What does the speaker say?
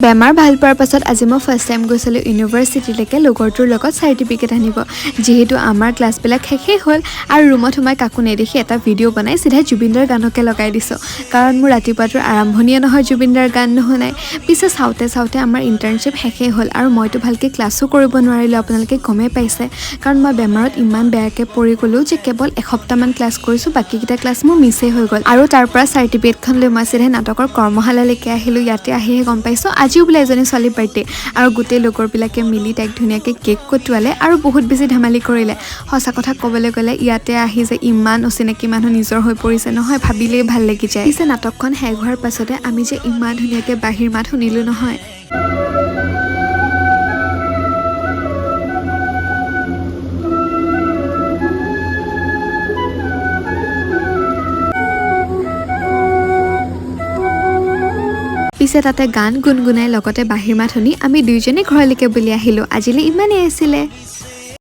বেমাৰ ভাল পোৱাৰ পাছত আজি মই ফাৰ্ষ্ট টাইম গৈছিলোঁ ইউনিভাৰ্চিটিলৈকে লগৰটোৰ লগত চাৰ্টিফিকেট আনিব। যিহেতু আমাৰ ক্লাছবিলাক শেষেই হ'ল আৰু ৰুমত সোমাই কাকো নেদেখি এটা ভিডিঅ' বনাই চিধাই জুবিনদাৰ গানকে লগাই দিছোঁ। কাৰণ মোৰ ৰাতিপুৱাটোৰ আৰম্ভণিয়ে নহয় জুবিনদাৰ গান নুশুনাই। পিছে চাওঁতে আমাৰ ইণ্টাৰ্ণশ্বিপ শেষেই হ'ল আৰু মইতো ভালকৈ ক্লাছো কৰিব নোৱাৰিলোঁ, আপোনালোকে গমেই পাইছে। কাৰণ মই বেমাৰত ইমান বেয়াকৈ পৰি গ'লোঁ যে কেৱল এসপ্তাহমান ক্লাছ কৰিছোঁ, বাকীকেইটা ক্লাছ মোৰ মিছেই হৈ গ'ল। আৰু তাৰ পৰা চাৰ্টিফিকেটখন লৈ মই চিধাই নাটকৰ কৰ্মশালালৈকে আহিলোঁ। ইয়াতে আহিহে গম পাইছোঁ আজিও বোলে এজনী ছোৱালীৰ বাৰ্থডে আৰু গোটেই লগৰবিলাকে মিলি তাইক ধুনীয়াকৈ কেক কটোৱালে আৰু বহুত বেছি ধেমালি কৰিলে। সঁচা কথা ক'বলৈ গ'লে ইয়াতে আহি যে ইমান অচিনাকি মানুহ নিজৰ হৈ পৰিছে নহয়, ভাবিলেই ভাল লাগি যায়। পিছে নাটকখন শেষ হোৱাৰ পাছতে আমি যে ইমান ধুনীয়াকৈ বাঁহীৰ মাত শুনিলোঁ নহয়। পিছে তাতে গান গুণগুণাই লগতে বাঁহীৰ মাত শুনি আমি দুয়োজনে ঘৰলৈকে বুলি আহিলোঁ। আজিলৈ ইমানেই আছিলে।